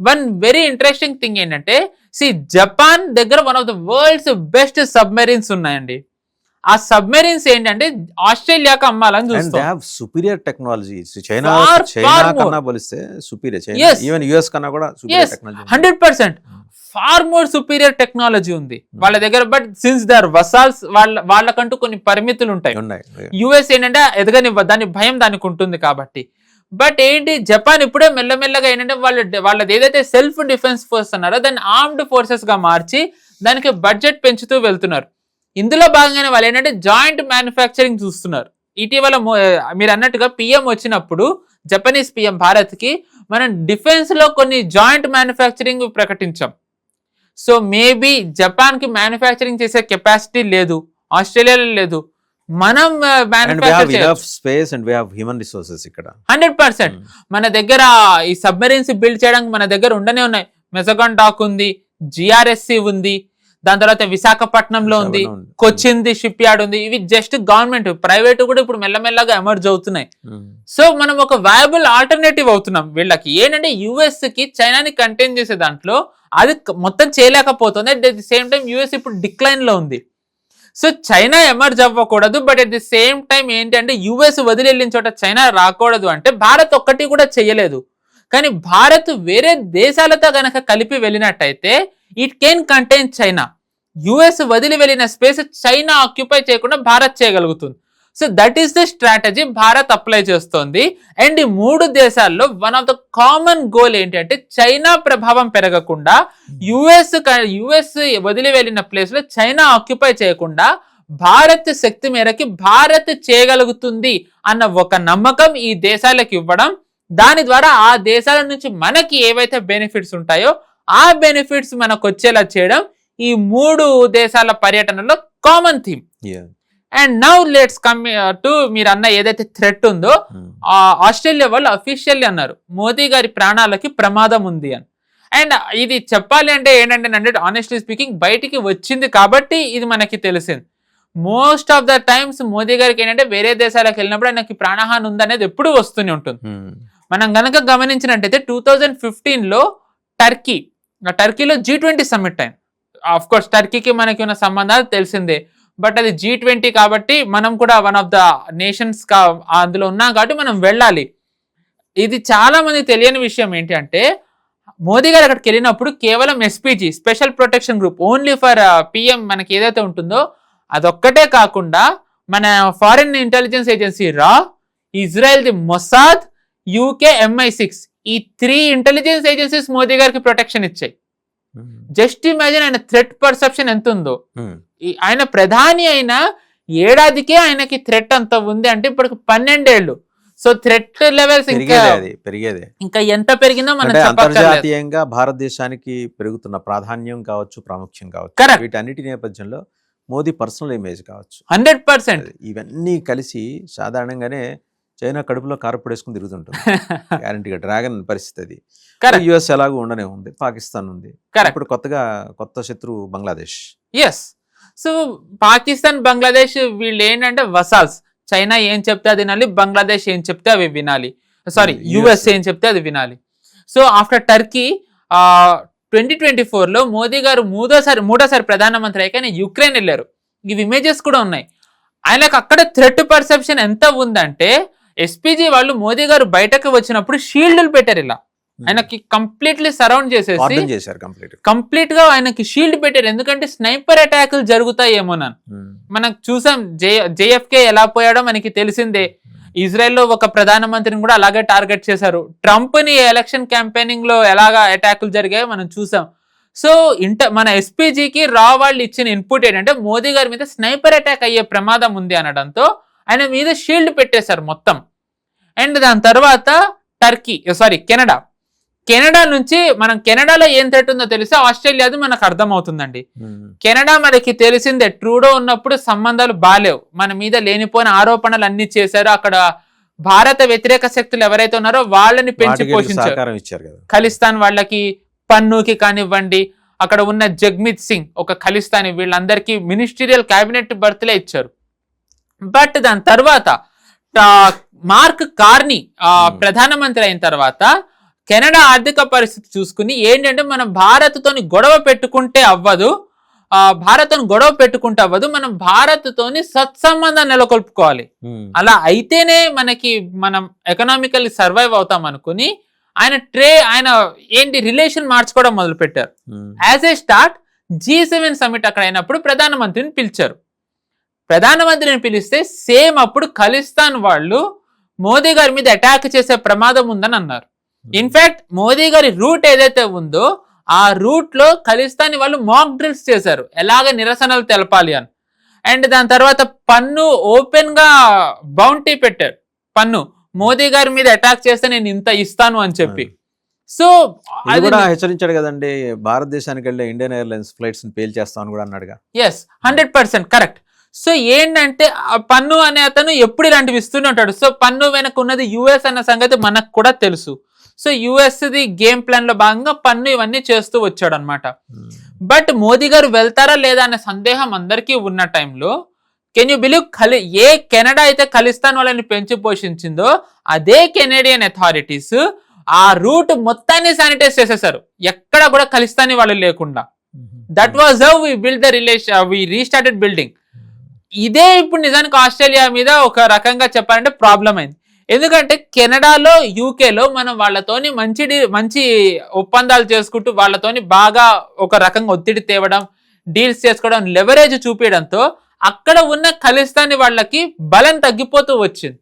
One very interesting thing ఏంటంటే Japan దగ్గర one of the world's best submarines ఉన్నాయండి. ఆ సబ్మెరీన్స్ ఏంటంటే ఆస్ట్రేలియాకి అమ్మాలని చూస్తాం. సుపీరియర్ టెక్నాలజీ చైనా కన్నా పోలిస్తే సుపీరియర్, ఈవెన్ యుఎస్ కన్నా కూడా superior technology 100% far more superior technology ఉంది వాళ్ళ దగ్గర. But since they are vassals, వాళ్ళకంటూ కొన్ని పరిమితులు ఉంటాయి. యుఎస్ ఏంటంటే ఎదగనివ్వ, దాని భయం దానికి ఉంటుంది కాబట్టి. బట్ ఏంటి, జపాన్ ఇప్పుడే మెల్లమెల్లగా ఏంటంటే వాళ్ళది ఏదైతే సెల్ఫ్ డిఫెన్స్ ఫోర్స్ అన్నారో దాన్ని ఆర్మ్డ్ ఫోర్సెస్ గా మార్చి దానికి బడ్జెట్ పెంచుతూ వెళ్తున్నారు. ఇందులో భాగంగానే వాళ్ళు ఏంటంటే జాయింట్ మ్యానుఫ్యాక్చరింగ్ చూస్తున్నారు. ఇటీవల మీరు అన్నట్టుగా పిఎం వచ్చినప్పుడు, జపనీస్ పిఎం భారత్కి, మనం డిఫెన్స్ లో కొన్ని జాయింట్ మ్యానుఫ్యాక్చరింగ్ ప్రకటించాం. సో మేబీ జపాన్ కి మ్యానుఫ్యాక్చరింగ్ చేసే కెపాసిటీ లేదు, ఆస్ట్రేలియాలో లేదు. మనం 100% మన దగ్గర ఈ సబ్మెరీన్స్ బిల్డ్ చేయడానికి మన దగ్గర ఉండనే ఉన్నాయి. మెజగాన్ డాక్ ఉంది, జిఆర్ఎస్సి ఉంది, దాని తర్వాత విశాఖపట్నంలో ఉంది, కొచ్చిన్ షిప్ యార్డ్ ఉంది. ఇవి జస్ట్ గవర్నమెంట్, ప్రైవేట్ కూడా ఇప్పుడు మెల్లమెల్లగా ఎమర్జ్ అవుతున్నాయి. సో మనం ఒక వయబుల్ ఆల్టర్నేటివ్ అవుతున్నాం వీళ్ళకి. ఏంటంటే యుఎస్ కి చైనాని కంటైన్ చేసే దాంట్లో అది మొత్తం చేయలేకపోతుంది. At the same time US ఇప్పుడు డిక్లైన్ లో ఉంది. సో చైనా ఎమర్జ్ అవ్వకూడదు, but at the same time ఏంటంటే యుఎస్ వదిలి వెళ్ళిన చోట చైనా రాకూడదు. అంటే భారత్ ఒక్కటి కూడా చేయలేదు, కానీ భారత్ వేరే దేశాలతో గనక కలిపి వెళ్ళినట్టయితే it can contain China. US వదిలి వెళ్ళిన స్పేస్ చైనా ఆక్యుపై చేయకుండా భారత్ చేయగలుగుతుంది. So that is the strategy Bharat apply చేస్తోంది. అండ్ ఈ 3 దేశాల్లో one of the common goal ఏంటంటే చైనా ప్రభావం పెరగకుండా, యుఎస్ వదిలి వెళ్ళిన ప్లేస్ లో చైనా ఆక్యుపై చేయకుండా భారత్ శక్తి మేరకి భారత్ చేయగలుగుతుంది అన్న ఒక నమ్మకం ఈ దేశాలకు ఇవ్వడం, దాని ద్వారా ఆ దేశాల నుంచి మనకి ఏవైతే బెనిఫిట్స్ ఉంటాయో ఆ బెనిఫిట్స్ మనకు వచ్చేలా చేయడం ఈ 3 దేశాల పర్యటనలో common theme. And now let's come to మీరు అన్న ఏదైతే థ్రెట్ ఉందో, ఆస్ట్రేలియా వాళ్ళు అఫీషియల్లీ అన్నారు మోదీ గారి ప్రాణాలకి ప్రమాదం ఉంది అని. అండ్ ఇది చెప్పాలి అంటే ఏంటంటే ఆనెస్ట్లీ స్పీకింగ్ బయటికి వచ్చింది కాబట్టి ఇది మనకి తెలిసింది. Most of the times Modi గారికి ఏంటంటే వేరే దేశాలకు వెళ్ళినప్పుడు ఆయనకి ప్రాణహాని ఉందనేది ఎప్పుడు వస్తూనే ఉంటుంది. మనం గనక గమనించినట్టయితే 2015లో టర్కీలో G20 సమ్మిట్ అయింది. ఆఫ్ కోర్స్ టర్కీకి మనకి ఉన్న సంబంధాలు తెలిసిందే, బట్ అది G20 కాబట్టి మనం కూడా వన్ ఆఫ్ ద నేషన్స్ అందులో ఉన్నాం కాబట్టి మనం వెళ్ళాలి. ఇది చాలా మంది తెలియని విషయం ఏంటి అంటే, మోదీ గారు అక్కడికి వెళ్ళినప్పుడు కేవలం SPG, special protection group, only for PM మనకి ఏదైతే ఉంటుందో అదొక్కటే కాకుండా మన foreign intelligence agency Israel the Mossad, UK MI6, ఈ 3 ఇంటెలిజెన్స్ ఏజెన్సీస్ మోదీ గారికి ప్రొటెక్షన్ ఇచ్చాయి. జస్ట్ ఇమాజిన్ ఆయన థ్రెట్ పర్సెప్షన్ ఎంత ఉందో. ఆయన ప్రధాని అయిన ఏడాదికే ఆయనకి థ్రెట్ అంత ఉంది అంటే ఇప్పటికి 12 ఏళ్ళు. సో థ్రెట్ లెవెల్స్ ఇంకా ఎంత పెరిగిందో మనం అంతర్జాతీయంగా భారతదేశానికి పెరుగుతున్న ప్రాధాన్యం కావచ్చు, ప్రాముఖ్యం కావచ్చు, వీటన్నిటి నేపథ్యంలో మోదీ పర్సనల్ ఇమేజ్ కావచ్చు, 100% ఇవన్నీ కలిసి సాధారణంగానే చైనా కడుపులో కారపడేసుకుని తిరుగుతుంటుంది. గ్యారంటీగా డ్రాగన్ పరిస్థితి. యుఎస్ ఎలాగో ఉండనే ఉంది, పాకిస్తాన్ ఉంది, ఇప్పుడు కొత్త శత్రువు బంగ్లాదేశ్. ఎస్. సో పాకిస్తాన్, బంగ్లాదేశ్ వీళ్ళు ఏంటంటే వసాల్స్. చైనా ఏం చెప్తే అది వినాలి, బంగ్లాదేశ్ ఏం చెప్తే అవి వినాలి, యుఎస్ ఏం చెప్తే అది వినాలి. సో ఆఫ్టర్ టర్కీ 2024లో మోదీ గారు మూడోసారి ప్రధానమంత్రి అయ్యాక యుక్రెయిన్ వెళ్ళారు. ఇవి ఇమేజెస్ కూడా ఉన్నాయి. ఆయనకు అక్కడ థ్రెట్ పర్సెప్షన్ ఎంత ఉందంటే, SPG వాళ్ళు మోదీ గారు బయటకు వచ్చినప్పుడు షీల్డ్లు పెట్టారు, ఇలా ఆయనకి కంప్లీట్లీ సరౌండ్ చేసేసి కంప్లీట్ గా ఆయనకి షీల్డ్ పెట్టారు. ఎందుకంటే స్నైపర్ అటాక్లు జరుగుతాయేమోనని. మనం చూసాం JFK ఎలా పోయాడో మనకి తెలిసిందే. ఇజ్రాయెల్లో ఒక ప్రధానమంత్రిని కూడా అలాగే టార్గెట్ చేశారు. ట్రంప్ ని ఎలక్షన్ క్యాంపెయినింగ్ లో ఎలాగా అటాకులు జరిగాయో మనం చూసాం. సో మన SPGకి వాళ్ళు ఇచ్చిన ఇన్పుట్ ఏంటంటే మోదీ గారి మీద స్నైపర్ అటాక్ అయ్యే ప్రమాదం ఉంది అనడంతో ఆయన మీద షీల్డ్ పెట్టేశారు మొత్తం. అండ్ దాని తర్వాత కెనడా నుంచి మనం కెనడాలో ఏం థ్రెట్ ఉందో తెలిసి ఆస్ట్రేలియాది మనకు అర్థమవుతుందండి. కెనడా మనకి తెలిసిందే, ట్రూడో ఉన్నప్పుడు సంబంధాలు బాలేవు, మన మీద లేనిపోయిన ఆరోపణలు అన్ని చేశారు. అక్కడ భారత వ్యతిరేక శక్తులు ఎవరైతే ఉన్నారో వాళ్ళని పెంచి పోషించారు. ఖలిస్తాన్ వాళ్ళకి, పన్నుకి కానివ్వండి, అక్కడ ఉన్న జగ్మిత్ సింగ్ ఒక ఖలిస్తానీ, వీళ్ళందరికీ మినిస్టీరియల్ క్యాబినెట్ బర్త్లే ఇచ్చారు. బట్ దాని తర్వాత మార్క్ కార్నీ ప్రధానమంత్రి అయిన తర్వాత కెనడా ఆర్థిక పరిస్థితి చూసుకుని ఏంటంటే మనం భారత్తోని గొడవ పెట్టుకుంటే అవ్వదు, మనం భారత్తోని సత్సంబంధం నెలకొల్పుకోవాలి. అలా అయితేనే మనం ఎకనామికల్లీ సర్వైవ్ అవుతాం అనుకుని ఆయన ఏంటి రిలేషన్ మార్చుకోవడం మొదలు పెట్టారు. As a start G7 summit అక్కడ అయినప్పుడు ప్రధానమంత్రిని పిలిచారు. ప్రధానమంత్రిని పిలిస్తే సేమ్ అప్పుడు ఖలిస్తాన్ వాళ్ళు మోదీ గారి మీద అటాక్ చేసే ప్రమాదం ఉందని అన్నారు. ఇన్ఫాక్ట్ మోదీ గారి రూట్ ఏదైతే ఉందో ఆ రూట్ లో ఖలిస్తానీ వాళ్ళు మాక్ డ్రిల్స్ చేశారు, ఎలాగ నిరసనలు తెలపాలి అని. అండ్ దాని తర్వాత పన్ను ఓపెన్ గా బౌంటీ పెట్టారు, పన్ను మోదీ గారి మీద అటాక్ చేస్తే నేను ఇంత ఇస్తాను అని చెప్పి. సో అది కూడా హెచ్చరించాడు కదండి, భారతదేశానికి వెళ్ళే ఇండియన్ ఎయిర్లైన్స్ ఫ్లైట్స్ పేల్చేస్తాను కూడా అన్నాడుగా. Yes, 100% correct. సో ఏంటంటే పన్ను అనే అతను ఎప్పుడు ఇలాంటివి ఇస్తూనే ఉంటాడు. సో పన్ను వెనక ఉన్నది యుఎస్ అన్న సంగతి మనకు కూడా తెలుసు. సో యుఎస్ది గేమ్ ప్లాన్ లో భాగంగా పన్ను ఇవన్నీ చేస్తూ వచ్చాడు అనమాట. బట్ మోదీ గారు వెళ్తారా లేదా అనే సందేహం అందరికీ ఉన్న టైంలో కెన్ యూ బిలీవ్ ఏ కెనడా అయితే ఖలిస్తాన్ వాళ్ళని పెంచి పోషించిందో అదే కెనేడియన్ అథారిటీస్ ఆ రూట్ మొత్తాన్ని శానిటైజ్ చేసేసారు, ఎక్కడ కూడా ఖలిస్తానీ వాళ్ళు లేకుండా. That was how we build the relation, we restarted building. ఇదే ఇప్పుడు నిజానికి ఆస్ట్రేలియా మీద ఒక రకంగా చెప్పాలంటే ప్రాబ్లం అయింది. ఎందుకంటే కెనడాలో యూకేలో మనం వాళ్ళతోని మంచి ఒప్పందాలు చేసుకుంటూ వాళ్ళతోని బాగా ఒక రకంగా ఒత్తిడి తేవడం, డీల్స్ చేసుకోవడం, లెవరేజ్ చూపించడంతో అక్కడ ఉన్న ఖలిస్తానీ వాళ్ళకి బలం తగ్గిపోతూ వచ్చింది.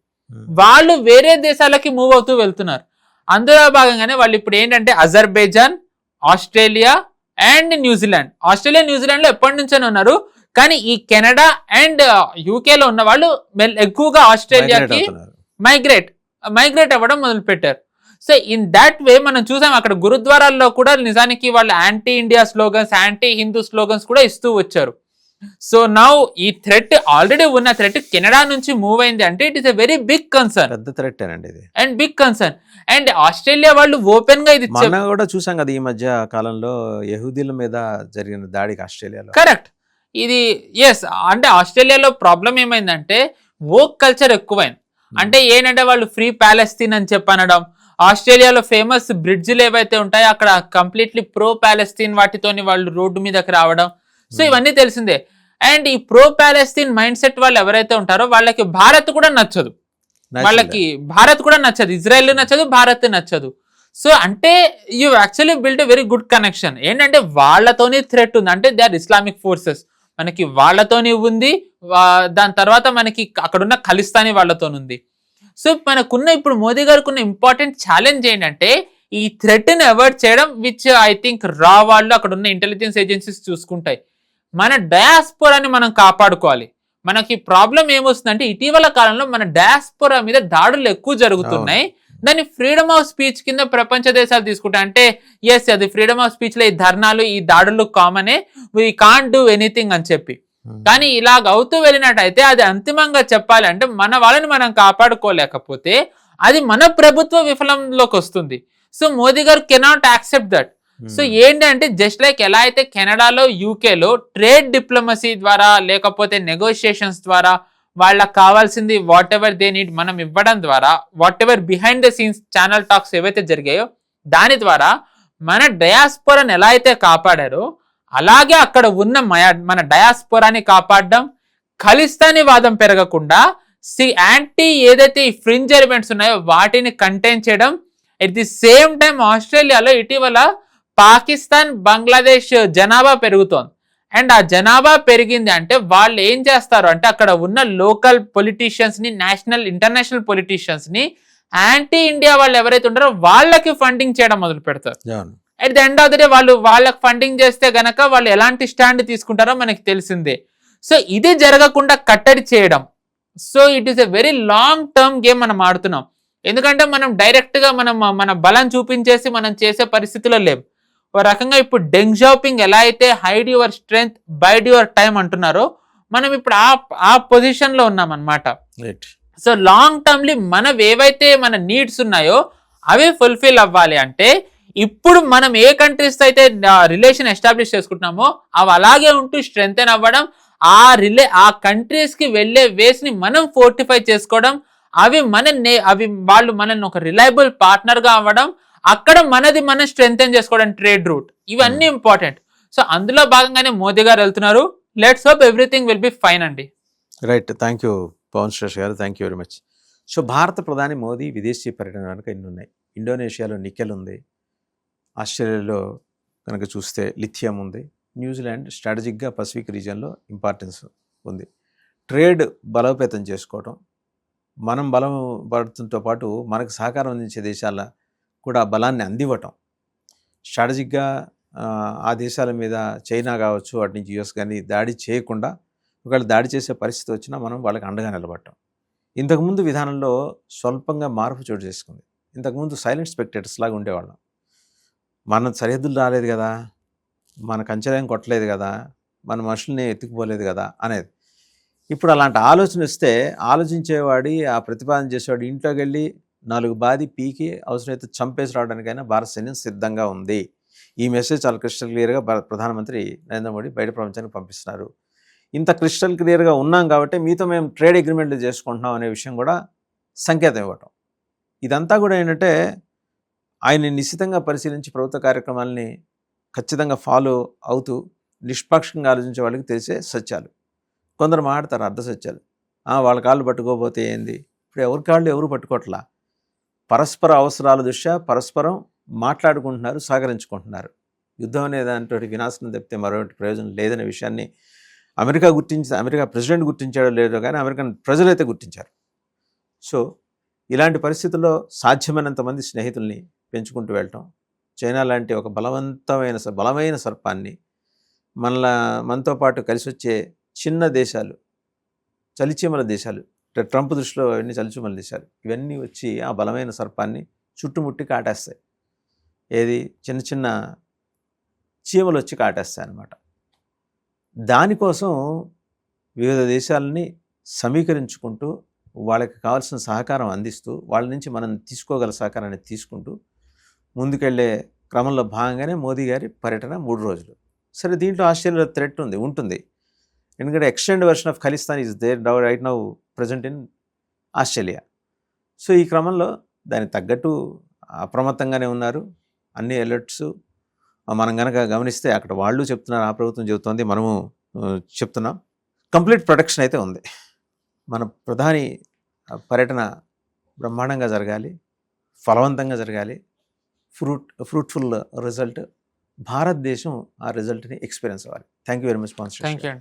వాళ్ళు వేరే దేశాలకి మూవ్ అవుతూ వెళ్తున్నారు. అందులో భాగంగానే వాళ్ళు ఇప్పుడు ఏంటంటే Azerbaijan, Australia and New Zealand. Australia New Zealand లో ఎప్పటి నుంచో ఉన్నారు, కానీ ఈ కెనడా అండ్ యూకేలో ఉన్న వాళ్ళు ఎక్కువగా ఆస్ట్రేలియాకి మైగ్రేట్ అవ్వడం మొదలు పెట్టారు. సో ఇన్ దాట్ వే మనం చూసాం అక్కడ గురుద్వారాల్లో కూడా నిజానికి వాళ్ళు anti India slogans, anti Hindu slogans కూడా ఇస్తూ వచ్చారు. సో నౌ ఈ థ్రెట్ ఆల్రెడీ ఉన్న థ్రెట్ కెనడా నుంచి మూవ్ అయింది అంటే it is a very big concern, పెద్ద థ్రెట్ అండి ఇది, and big concern. And Australia వాళ్ళు ఓపెన్ గా ఇది కూడా చూసాం కదా ఈ మధ్య కాలంలో యహూదీల మీద జరిగిన దాడికి ఆస్ట్రేలియాలో. కరెక్ట్. ఇది ఎస్, అంటే ఆస్ట్రేలియాలో ప్రాబ్లం ఏమైందంటే వోక్ కల్చర్ ఎక్కువైంది. అంటే ఏంటంటే వాళ్ళు ఫ్రీ ప్యాలెస్తీన్ అని చెప్పనడం, ఆస్ట్రేలియాలో ఫేమస్ బ్రిడ్జ్లు ఏవైతే ఉంటాయో అక్కడ కంప్లీట్లీ ప్రో ప్యాలెస్తీన్ వాటితోని వాళ్ళు రోడ్డు మీదకి రావడం. సో ఇవన్నీ తెలిసిందే. అండ్ ఈ ప్రో ప్యాలెస్తీన్ మైండ్ సెట్ వాళ్ళు ఎవరైతే ఉంటారో వాళ్ళకి భారత్ కూడా నచ్చదు, ఇజ్రాయెల్ నచ్చదు, భారత్ నచ్చదు. సో అంటే you actually build very good connection. ఏంటంటే వాళ్ళతోని థ్రెట్ ఉంది, అంటే దే ఆర్ ఇస్లామిక్ ఫోర్సెస్, మనకి వాళ్ళతోని ఉంది, దాని తర్వాత మనకి అక్కడున్న ఖలిస్తానీ వాళ్ళతో ఉంది. సో మనకున్న ఇప్పుడు మోదీ గారికి ఉన్న ఇంపార్టెంట్ ఛాలెంజ్ ఏంటంటే ఈ థ్రెట్ ని అవాయిడ్ చేయడం, విచ్ ఐ థింక్ రా వాళ్ళు అక్కడ ఉన్న ఇంటెలిజెన్స్ ఏజెన్సీస్ చూసుకుంటాయి. మన డయాస్పోరాని మనం కాపాడుకోవాలి. మనకి ప్రాబ్లం ఏమొస్తుందంటే ఇటీవల కాలంలో మన డయాస్పోరా మీద దాడులు ఎక్కువ జరుగుతున్నాయి. దాన్ని ఫ్రీడమ్ ఆఫ్ స్పీచ్ కింద ప్రపంచ దేశాలు తీసుకుంటాయి. అంటే ఎస్, అది ఫ్రీడమ్ ఆఫ్ స్పీచ్ లో ఈ ధర్నాలు, ఈ దాడులు కామనే, వీ కాంట్ డూ ఎనీథింగ్ అని చెప్పి. కానీ ఇలాగ అవుతూ వెళ్ళినట్టయితే అది అంతిమంగా చెప్పాలి అంటే మన వాళ్ళని మనం కాపాడుకోలేకపోతే అది మన ప్రభుత్వ విఫలంలోకి వస్తుంది. సో మోదీ గారు కెనాట్ యాక్సెప్ట్ దట్. సో ఏంటంటే జస్ట్ లైక్ ఎలా అయితే కెనడాలో, యూకేలో ట్రేడ్ డిప్లొమసీ ద్వారా లేకపోతే నెగోషియేషన్స్ ద్వారా వాళ్ళకి కావాల్సింది వాట్ ఎవర్ దే నీడ్ మనం ఇవ్వడం ద్వారా, what ever behind the scenes channel talks ఏవైతే జరిగాయో దాని ద్వారా మన డయాస్పోరాని ఎలా అయితే కాపాడారో అలాగే అక్కడ ఉన్న మన డయాస్పోరాని కాపాడడం, ఖలిస్తానీ వాదం పెరగకుండా యాంటీ ఏదైతే ఈ ఫ్రింజ్ ఎలిమెంట్స్ ఉన్నాయో వాటిని కంటైన్ చేయడం. ఎట్ ది సేమ్ టైం ఆస్ట్రేలియాలో ఇటీవల పాకిస్తాన్, బంగ్లాదేశ్ జనాభా పెరుగుతోంది. అండ్ ఆ జనాభా పెరిగింది అంటే వాళ్ళు ఏం చేస్తారు అంటే అక్కడ ఉన్న లోకల్ పొలిటీషియన్స్ ని, నేషనల్ ఇంటర్నేషనల్ పొలిటీషియన్స్ ని యాంటీ ఇండియా వాళ్ళు ఎవరైతే ఉంటారో వాళ్ళకి ఫండింగ్ చేయడం మొదలు పెడతారు. At the end of the day వాళ్ళకి ఫండింగ్ చేస్తే గనక వాళ్ళు ఎలాంటి స్టాండ్ తీసుకుంటారో మనకి తెలిసిందే. సో ఇది జరగకుండా కట్టడి చేయడం. So it is a very long term game మనం ఆడుతున్నాం. ఎందుకంటే మనం డైరెక్ట్ గా మన బలం చూపించేసి మనం చేసే పరిస్థితిలో లేవు. ఒక రకంగా ఇప్పుడు డెంగ్ షాపింగ్ ఎలా అయితే hide your strength bide your time అంటున్నారో మనం ఇప్పుడు ఆ పొజిషన్ లో ఉన్నాం అనమాట. సో లాంగ్ టర్మ్లీ ఏవైతే మన నీడ్స్ ఉన్నాయో అవి ఫుల్ఫిల్ అవ్వాలి అంటే ఇప్పుడు మనం ఏ కంట్రీస్ తో అయితే రిలేషన్ ఎస్టాబ్లిష్ చేసుకుంటున్నామో అవి అలాగే ఉంటూ స్ట్రెంగ్తెన్ అవ్వడం, ఆ కంట్రీస్ కి వెళ్లే వేస్ ని మనం ఫోర్టిఫై చేసుకోవడం, వాళ్ళు మనల్ని ఒక రిలయబుల్ పార్ట్నర్ గా అవ్వడం, అక్కడ మనది మనం స్ట్రెంగ్ చేసుకోవడం ట్రేడ్ రూట్, ఇవన్నీ ఇంపార్టెంట్. సో అందులో భాగంగానే మోదీ గారు వెళ్తున్నారు. Let's hope everything will be fine అండి. Right, thank you Pavan Shresh garu, thank you very much. So భారత ప్రధాని మోదీ విదేశీ పర్యటన కనుక ఇన్ని ఉన్నాయి. ఇండోనేషియాలో నికెల్ ఉంది, ఆస్ట్రేలియాలో కనుక చూస్తే లిథియం ఉంది, న్యూజిలాండ్ స్ట్రాటజిక్గా పసిఫిక్ రీజియన్లో ఇంపార్టెన్స్ ఉంది. ట్రేడ్ బలోపేతం చేసుకోవటం, మనం బలం పడుతుంతో పాటు మనకు సహకారం అందించే దేశాల కూడా బలాన్ని అందివ్వటం, స్ట్రాటజిక్గా ఆ దేశాల మీద చైనా కావచ్చు, అటు నుంచి యుఎస్ కానీ దాడి చేయకుండా, ఒకవేళ దాడి చేసే పరిస్థితి వచ్చినా మనం వాళ్ళకి అండగా నిలబడటం. ఇంతకుముందు విధానంలో స్వల్పంగా మార్పు చోటు చేసుకుంది. ఇంతకుముందు సైలెంట్ స్పెక్టేటర్స్ లాగా ఉండేవాళ్ళం. మన సరిహద్దులు రాలేదు కదా, మన కంచెలేం కొట్టలేదు కదా, మన మనుషుల్ని ఎత్తుకుపోలేదు కదా అనేది. ఇప్పుడు అలాంటి ఆలోచన వస్తే ఆలోచించేవాడి, ఆ ప్రతిపాదన చేసేవాడు ఇంట్లోకి వెళ్ళి 4 బాది పీకి అవసరమైతే చంపేసి రావడానికైనా భారత సైన్యం సిద్ధంగా ఉంది. ఈ మెసేజ్ చాలా క్రిస్టల్ క్లియర్గా ప్రధానమంత్రి నరేంద్ర మోడీ బయట ప్రపంచానికి పంపిస్తున్నారు. ఇంత క్రిస్టల్ క్లియర్గా ఉన్నాం కాబట్టి మీతో మేము ట్రేడ్ అగ్రిమెంట్లు చేసుకుంటున్నాం అనే విషయం కూడా సంకేతం ఇవ్వటం. ఇదంతా కూడా ఏంటంటే ఆయన నిశ్చితంగా పరిశీలించి ప్రభుత్వ కార్యక్రమాలని ఖచ్చితంగా ఫాలో అవుతూ నిష్పాక్షంగా ఆలోచించే వాళ్ళకి తెలిసే సత్యాలు. కొందరు మాట్లాడతారు అర్ధ సత్యాలు, వాళ్ళ కాళ్ళు పట్టుకోకపోతే ఏంది. ఇప్పుడు ఎవరి కాళ్ళు ఎవరు పట్టుకోవట్లా, పరస్పర అవసరాల దృష్ట్యా పరస్పరం మాట్లాడుకుంటున్నారు, సహకరించుకుంటున్నారు. యుద్ధం అనే దాంట్లో వినాశనం తప్పితే మరొకటి ప్రయోజనం లేదనే విషయాన్ని అమెరికా ప్రెసిడెంట్ గుర్తించాడో లేదో కానీ అమెరికన్ ప్రజలైతే గుర్తించారు. సో ఇలాంటి పరిస్థితుల్లో సాధ్యమైనంత మంది స్నేహితుల్ని పెంచుకుంటూ వెళ్ళటం, చైనా లాంటి ఒక బలమైన సర్పాన్ని మనతో పాటు కలిసి వచ్చే చిన్న దేశాలు, చలిచీమల దేశాలు, ట్రంప్ దృష్టిలో అవన్నీ చలిచీమల దేశాలు, ఇవన్నీ వచ్చి ఆ బలమైన సర్పాన్ని చుట్టుముట్టి కాటేస్తాయి. ఏది చిన్న చిన్న చీమలు వచ్చి కాటేస్తాయి అన్నమాట. దానికోసం వివిధ దేశాలని సమీకరించుకుంటూ వాళ్ళకి కావాల్సిన సహకారం అందిస్తూ, వాళ్ళ నుంచి మనం తీసుకోగల సహకారాన్ని తీసుకుంటూ ముందుకెళ్లే క్రమంలో భాగంగానే మోదీ గారి పర్యటన 3 రోజులు. సరే, దీంట్లో ఆస్ట్రేలియా థ్రెట్ ఉంటుంది. ఎందుకంటే extend version of Khalistan is there right now present in Australia. So ఈ క్రమంలో దానికి తగ్గట్టు అప్రమత్తంగానే ఉన్నారు. అన్ని అలర్ట్స్ మనం కనుక గమనిస్తే అక్కడ వాళ్ళు చెప్తున్నారు, ఆ ప్రభుత్వం చెబుతోంది, మనము చెప్తున్నాం. కంప్లీట్ ప్రొటెక్షన్ అయితే ఉంది. మన ప్రధాని పర్యటన బ్రహ్మాండంగా జరగాలి, ఫలవంతంగా జరగాలి, ఫ్రూట్ఫుల్ రిజల్ట్, భారతదేశం ఆ రిజల్ట్ని ఎక్స్పీరియన్స్ అవ్వాలి. Thank you very much. Thank you అండి.